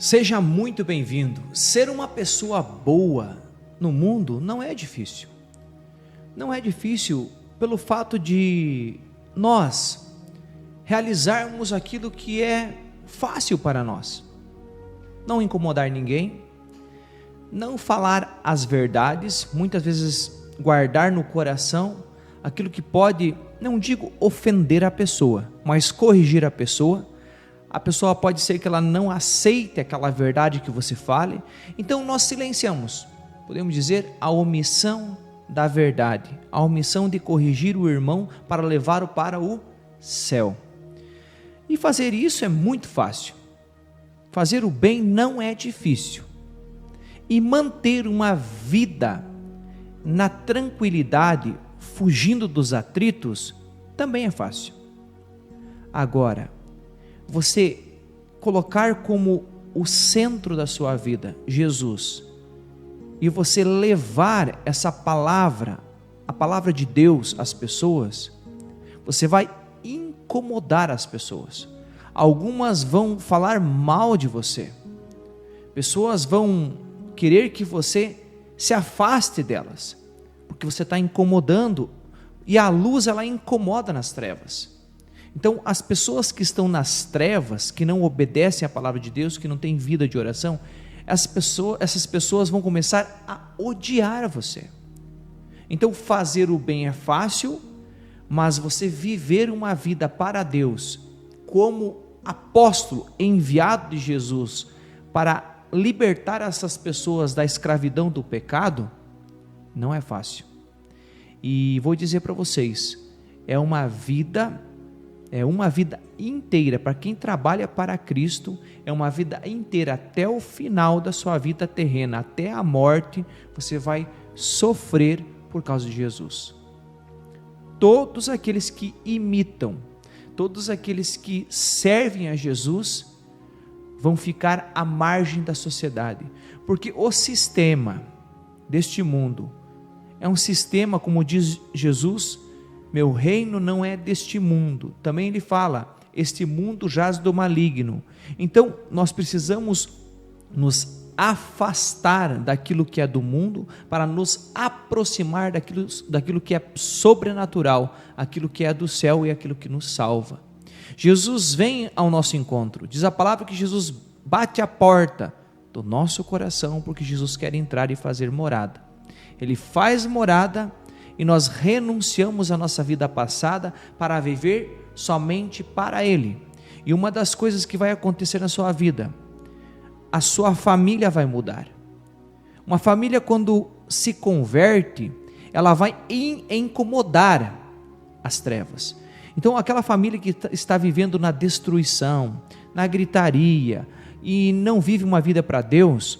Seja muito bem-vindo. Ser uma pessoa boa no mundo não é difícil. Não é difícil pelo fato de nós realizarmos aquilo que é fácil para nós. Não incomodar ninguém, não falar as verdades, muitas vezes guardar no coração aquilo que pode, não digo ofender a pessoa, mas corrigir a pessoa. A pessoa pode ser que ela não aceite aquela verdade que você fale, então nós silenciamos, podemos dizer, a omissão da verdade, a omissão de corrigir o irmão para levá-lo para o céu. E fazer isso é muito fácil, fazer o bem não é difícil, e manter uma vida na tranquilidade, fugindo dos atritos, também é fácil. Agora, você colocar como o centro da sua vida Jesus, e você levar essa palavra, a palavra de Deus às pessoas, você vai incomodar as pessoas. Algumas vão falar mal de você, pessoas vão querer que você se afaste delas, porque você está incomodando, e a luz ela incomoda nas trevas. Então, as pessoas que estão nas trevas, que não obedecem à palavra de Deus, que não têm vida de oração, essas pessoas vão começar a odiar você. Então, fazer o bem é fácil, mas você viver uma vida para Deus, como apóstolo enviado de Jesus, para libertar essas pessoas da escravidão do pecado, não é fácil. E vou dizer para vocês, é uma vida inteira, para quem trabalha para Cristo, é uma vida inteira, até o final da sua vida terrena, até a morte, você vai sofrer por causa de Jesus. Todos aqueles que imitam, todos aqueles que servem a Jesus, vão ficar à margem da sociedade, porque o sistema deste mundo, é um sistema, como diz Jesus, meu reino não é deste mundo. Também ele fala, este mundo jaz do maligno. Então, nós precisamos nos afastar daquilo que é do mundo, para nos aproximar daquilo que é sobrenatural, aquilo que é do céu e aquilo que nos salva. Jesus vem ao nosso encontro, diz a palavra que Jesus bate a porta do nosso coração, porque Jesus quer entrar e fazer morada. Ele faz morada, e nós renunciamos à nossa vida passada para viver somente para Ele. E uma das coisas que vai acontecer na sua vida, a sua família vai mudar. Uma família, quando se converte, ela vai incomodar as trevas. Então, aquela família que está vivendo na destruição, na gritaria, e não vive uma vida para Deus,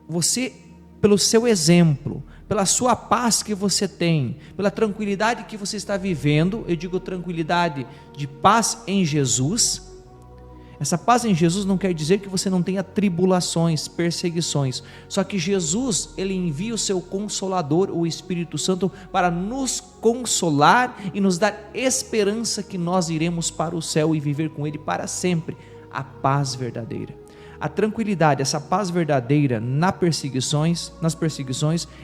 você, pelo seu exemplo, pela sua paz que você tem, pela tranquilidade que você está vivendo, eu digo tranquilidade de paz em Jesus. Essa paz em Jesus não quer dizer que você não tenha tribulações, perseguições, só que Jesus, ele envia o seu Consolador, o Espírito Santo, para nos consolar e nos dar esperança que nós iremos para o céu e viver com Ele para sempre, a paz verdadeira. A tranquilidade, essa paz verdadeira nas perseguições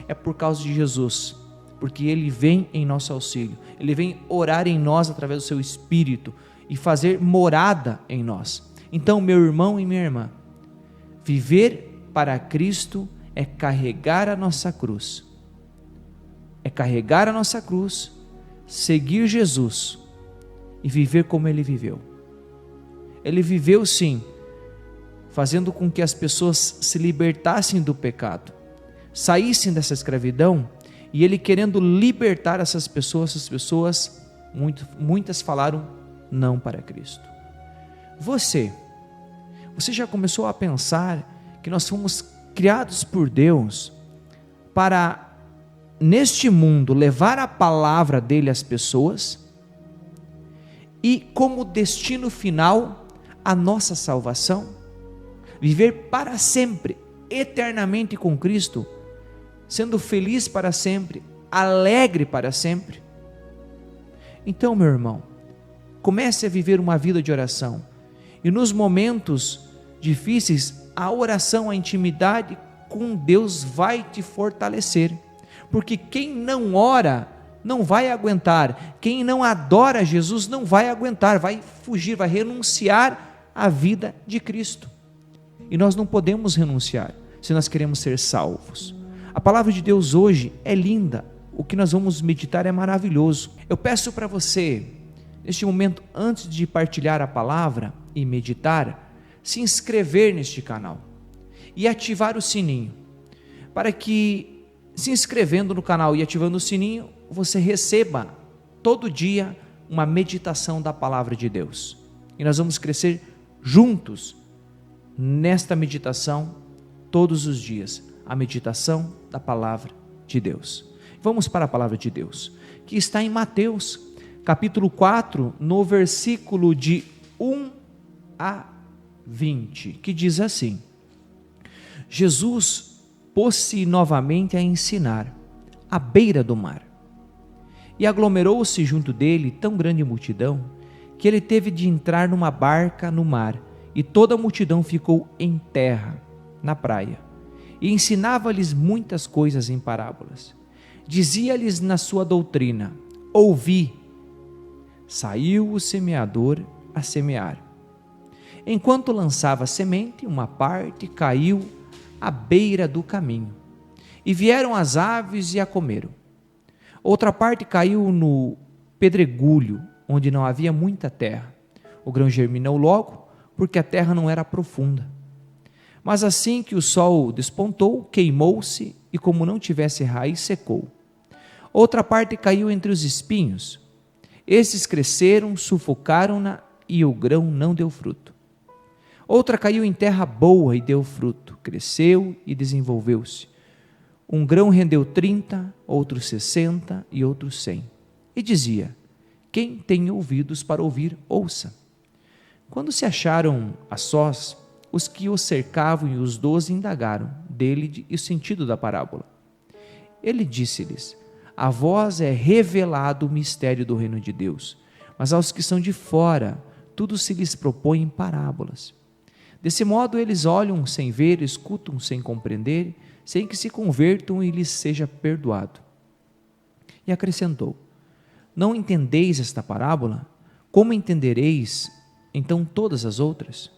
é por causa de Jesus, porque Ele vem em nosso auxílio, Ele vem orar em nós através do seu Espírito e fazer morada em nós. Então, meu irmão e minha irmã, viver para Cristo é carregar a nossa cruz, seguir Jesus e viver como Ele viveu. Ele viveu sim, fazendo com que as pessoas se libertassem do pecado, saíssem dessa escravidão, e Ele querendo libertar essas pessoas, muitas falaram não para Cristo. Você já começou a pensar que nós fomos criados por Deus para, neste mundo, levar a palavra dEle às pessoas, e como destino final, a nossa salvação? Viver para sempre, eternamente com Cristo, sendo feliz para sempre, alegre para sempre? Então, meu irmão, comece a viver uma vida de oração, e nos momentos difíceis, a oração, a intimidade com Deus vai te fortalecer, porque quem não ora não vai aguentar, quem não adora Jesus não vai aguentar, vai fugir, vai renunciar à vida de Cristo. E nós não podemos renunciar se nós queremos ser salvos. A palavra de Deus hoje é linda, o que nós vamos meditar é maravilhoso. Eu peço para você, neste momento, antes de partilhar a palavra e meditar, se inscrever neste canal e ativar o sininho, para que, se inscrevendo no canal e ativando o sininho, você receba todo dia uma meditação da palavra de Deus. E nós vamos crescer juntos nesta meditação todos os dias, a meditação da palavra de Deus. Vamos para a palavra de Deus, que está em Mateus, capítulo 4, no versículo de 1 a 20, que diz assim: Jesus pôs-se novamente a ensinar à beira do mar, e aglomerou-se junto dele tão grande multidão, que ele teve de entrar numa barca no mar, e toda a multidão ficou em terra, na praia, e ensinava-lhes muitas coisas em parábolas. Dizia-lhes na sua doutrina: ouvi, saiu o semeador a semear. Enquanto lançava a semente, uma parte caiu à beira do caminho, e vieram as aves e a comeram. Outra parte caiu no pedregulho, onde não havia muita terra. O grão germinou logo, porque a terra não era profunda. Mas assim que o sol despontou, queimou-se, e como não tivesse raiz, secou. Outra parte caiu entre os espinhos. Estes cresceram, sufocaram-na, e o grão não deu fruto. Outra caiu em terra boa e deu fruto, cresceu e desenvolveu-se. Um grão rendeu 30, outro 60 e outro 100. E dizia: quem tem ouvidos para ouvir, ouça. Quando se acharam a sós, os que o cercavam e os 12 indagaram dele o sentido da parábola. Ele disse-lhes: a vós é revelado o mistério do reino de Deus, mas aos que são de fora, tudo se lhes propõe em parábolas. Desse modo eles olham sem ver, escutam sem compreender, sem que se convertam e lhes seja perdoado. E acrescentou: não entendeis esta parábola? Como entendereis então todas as outras?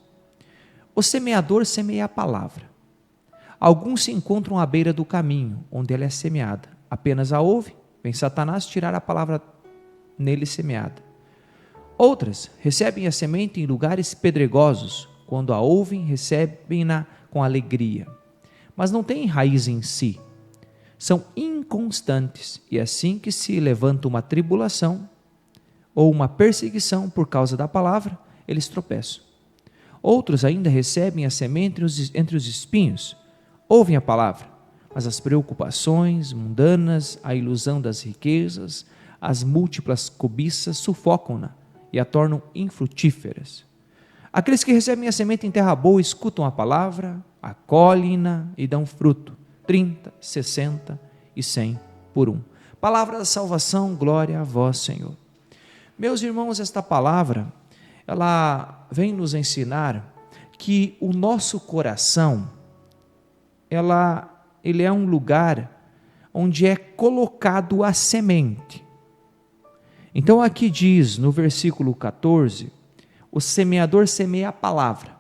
O semeador semeia a palavra. Alguns se encontram à beira do caminho, onde ela é semeada. Apenas a ouve, vem Satanás tirar a palavra nele semeada. Outras recebem a semente em lugares pedregosos. Quando a ouvem, recebem-na com alegria, mas não têm raiz em si. São inconstantes, e assim que se levanta uma tribulação ou uma perseguição por causa da palavra, eles tropeçam. Outros ainda recebem a semente entre os espinhos, ouvem a palavra, mas as preocupações mundanas, a ilusão das riquezas, as múltiplas cobiças sufocam-na e a tornam infrutíferas. Aqueles que recebem a semente em terra boa escutam a palavra, acolhem-na e dão fruto, 30, 60 e 100 por um. Palavra da salvação, glória a vós, Senhor. Meus irmãos, esta palavra, ela vem nos ensinar que o nosso coração, ele é um lugar onde é colocado a semente. Então aqui diz, no versículo 14, o semeador semeia a palavra.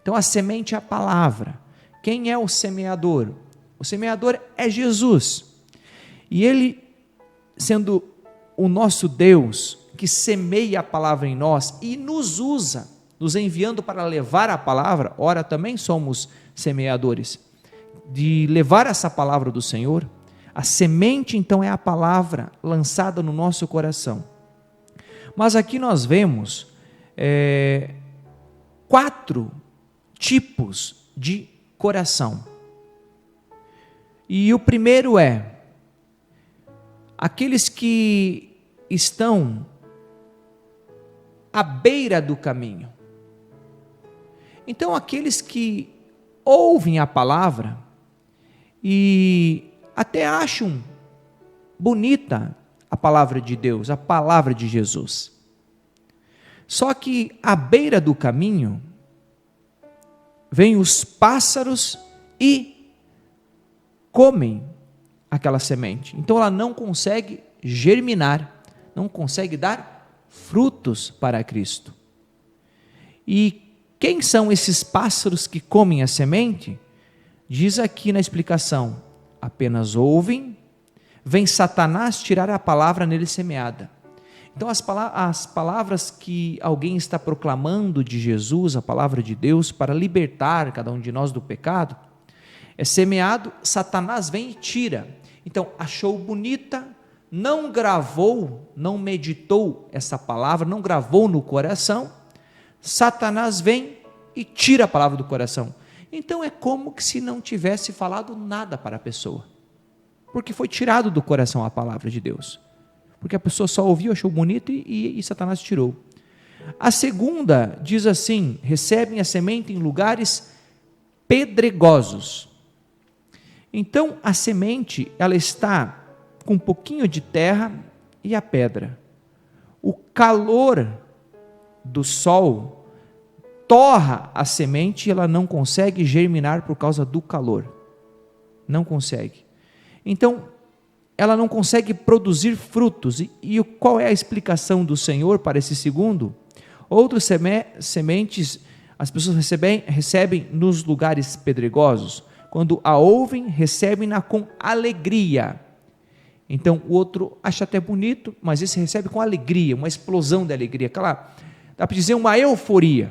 Então a semente é a palavra. Quem é o semeador? O semeador é Jesus. E ele, sendo o nosso Deus, que semeia a palavra em nós e nos usa, nos enviando para levar a palavra, ora também somos semeadores, de levar essa palavra do Senhor. A semente então é a palavra lançada no nosso coração. Mas aqui nós vemos 4 tipos de coração. E o primeiro é aqueles que estão à beira do caminho. Então, aqueles que ouvem a palavra e até acham bonita a palavra de Deus, a palavra de Jesus. Só que à beira do caminho vêm os pássaros e comem aquela semente. Então ela não consegue germinar, não consegue dar frutos para Cristo. E quem são esses pássaros que comem a semente? Diz aqui na explicação: apenas ouvem, vem Satanás tirar a palavra nele semeada. Então as palavras que alguém está proclamando de Jesus, a palavra de Deus, para libertar cada um de nós do pecado, é semeado, Satanás vem e tira. Então achou bonita, não gravou, não meditou essa palavra, não gravou no coração, Satanás vem e tira a palavra do coração. Então é como se não tivesse falado nada para a pessoa, porque foi tirado do coração a palavra de Deus, porque a pessoa só ouviu, achou bonito e Satanás tirou. A segunda diz assim: recebem a semente em lugares pedregosos. Então a semente, ela está com um pouquinho de terra e a pedra. O calor do sol torra a semente e ela não consegue germinar por causa do calor. Não consegue. Então, ela não consegue produzir frutos. E qual é a explicação do Senhor para esse segundo? Outras sementes as pessoas recebem nos lugares pedregosos. Quando a ouvem, recebem-na com alegria. Então, o outro acha até bonito, mas esse recebe com alegria, uma explosão de alegria, aquela, dá para dizer, uma euforia.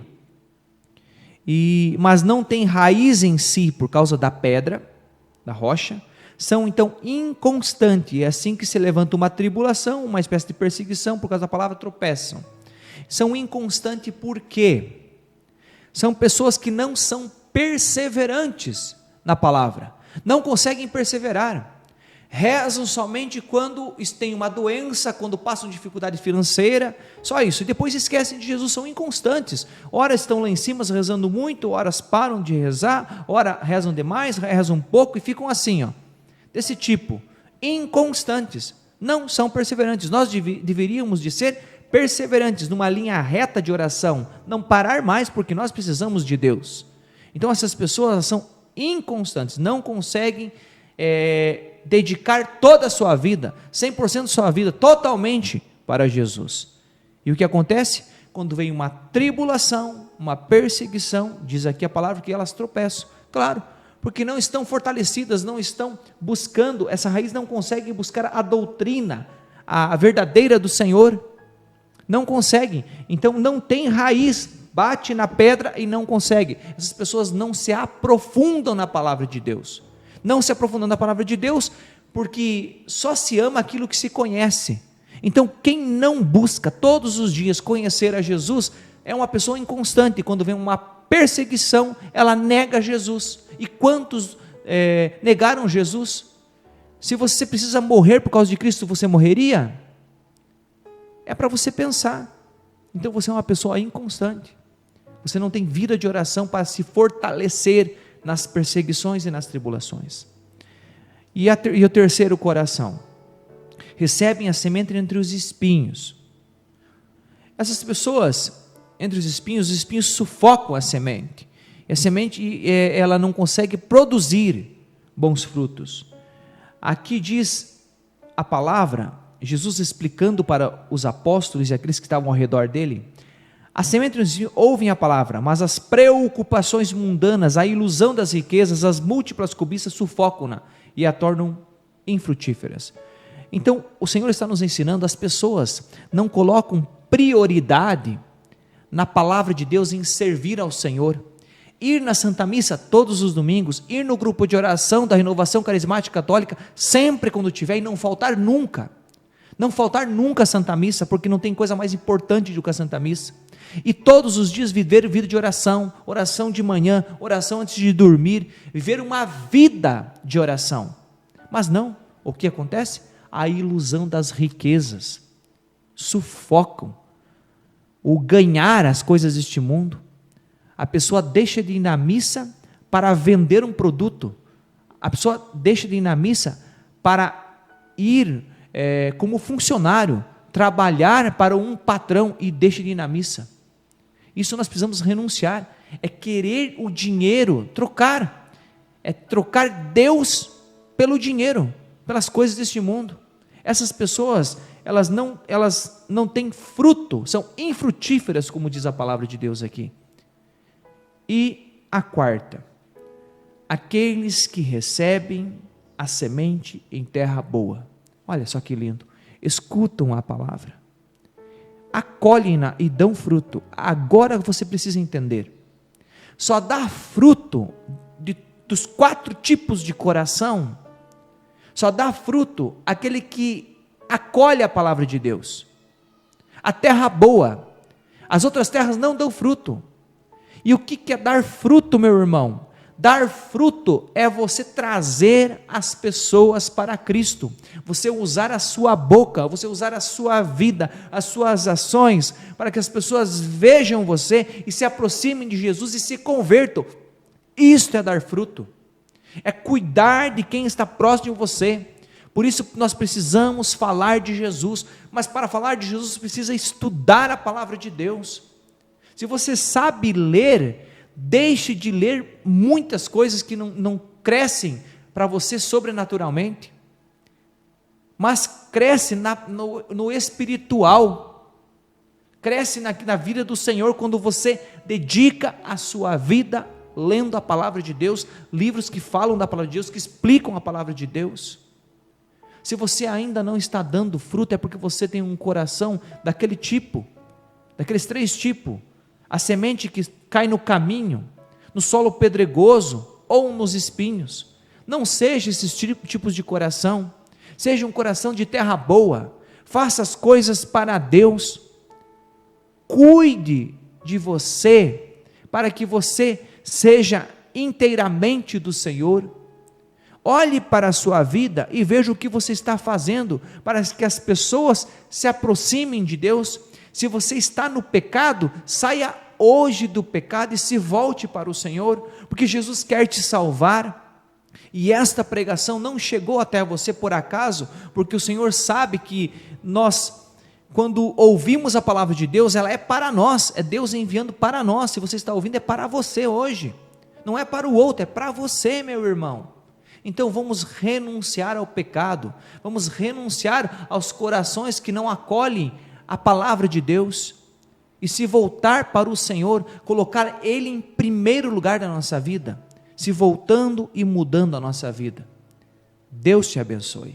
Mas não tem raiz em si por causa da pedra, da rocha, são então inconstantes, é assim que se levanta uma tribulação, uma espécie de perseguição, por causa da palavra tropeçam. São inconstantes por quê? São pessoas que não são perseverantes na palavra, não conseguem perseverar, rezam somente quando têm uma doença, quando passam dificuldade financeira, só isso, e depois esquecem de Jesus, são inconstantes, ora estão lá em cima rezando muito, horas param de rezar, ora rezam demais, rezam um pouco e ficam assim, desse tipo, inconstantes, não são perseverantes. Nós deveríamos de ser perseverantes, numa linha reta de oração, não parar mais, porque nós precisamos de Deus. Então essas pessoas são inconstantes, não conseguem dedicar toda a sua vida, 100% da sua vida, totalmente para Jesus. E o que acontece? Quando vem uma tribulação, uma perseguição, diz aqui a palavra que elas tropeçam, claro, porque não estão fortalecidas, não estão buscando, essa raiz não consegue buscar a doutrina, a verdadeira do Senhor, não conseguem, então não tem raiz, bate na pedra e não consegue. Essas pessoas não se aprofundam na palavra de Deus, não se aprofundam na palavra de Deus, porque só se ama aquilo que se conhece. Então quem não busca todos os dias conhecer a Jesus, é uma pessoa inconstante. Quando vem uma perseguição, ela nega Jesus. E quantos negaram Jesus? Se você precisa morrer por causa de Cristo, você morreria? É para você pensar. Então você é uma pessoa inconstante, você não tem vida de oração para se fortalecer nas perseguições e nas tribulações. E o terceiro coração, recebem a semente entre os espinhos. Essas pessoas, entre os espinhos sufocam a semente, e a semente ela não consegue produzir bons frutos. Aqui diz a palavra, Jesus explicando para os apóstolos e aqueles que estavam ao redor dele, a semente ouvem a palavra, mas as preocupações mundanas, a ilusão das riquezas, as múltiplas cobiças sufocam-na e a tornam infrutíferas. Então o Senhor está nos ensinando, as pessoas não colocam prioridade na palavra de Deus, em servir ao Senhor, ir na Santa Missa todos os domingos, ir no grupo de oração da Renovação Carismática Católica, sempre quando tiver, e não faltar nunca a Santa Missa, porque não tem coisa mais importante do que a Santa Missa. E todos os dias viver vida de oração, oração de manhã, oração antes de dormir, viver uma vida de oração. Mas não, o que acontece? A ilusão das riquezas sufocam o ganhar as coisas deste mundo. A pessoa deixa de ir na missa para vender um produto, a pessoa deixa de ir na missa para ir como funcionário, trabalhar para um patrão, e deixa de ir na missa. Isso nós precisamos renunciar. é querer o dinheiro, trocar, é trocar Deus pelo dinheiro, pelas coisas deste mundo. Essas pessoas, elas não têm fruto, são infrutíferas, como diz a palavra de Deus aqui. E a quarta, aqueles que recebem a semente em terra boa. Olha só que lindo, escutam a palavra, acolhem-na e dão fruto. Agora você precisa entender, só dá fruto dos 4 tipos de coração, só dá fruto aquele que acolhe a palavra de Deus, a terra boa. As outras terras não dão fruto. E o que é dar fruto, meu irmão? Dar fruto é você trazer as pessoas para Cristo, você usar a sua boca, você usar a sua vida, as suas ações, para que as pessoas vejam você e se aproximem de Jesus e se convertam. Isto é dar fruto, é cuidar de quem está próximo de você. Por isso nós precisamos falar de Jesus, mas para falar de Jesus precisa estudar a palavra de Deus. Se você sabe ler, deixe de ler muitas coisas que não crescem para você sobrenaturalmente, mas cresce no espiritual, cresce na vida do Senhor, quando você dedica a sua vida lendo a palavra de Deus, livros que falam da palavra de Deus, que explicam a palavra de Deus. Se você ainda não está dando fruto, é porque você tem um coração daquele tipo, daqueles 3 tipos, a semente que cai no caminho, no solo pedregoso ou nos espinhos. Não seja esses tipos de coração, seja um coração de terra boa, faça as coisas para Deus, cuide de você, para que você seja inteiramente do Senhor. Olhe para a sua vida e veja o que você está fazendo, para que as pessoas se aproximem de Deus. Se você está no pecado, saia hoje do pecado e se volte para o Senhor, porque Jesus quer te salvar. E esta pregação não chegou até você por acaso, porque o Senhor sabe que nós, quando ouvimos a palavra de Deus, ela é para nós, é Deus enviando para nós. Se você está ouvindo, é para você hoje, não é para o outro, é para você, meu irmão. Então vamos renunciar ao pecado, vamos renunciar aos corações que não acolhem a palavra de Deus, e se voltar para o Senhor, colocar Ele em primeiro lugar da nossa vida, se voltando e mudando a nossa vida. Deus te abençoe.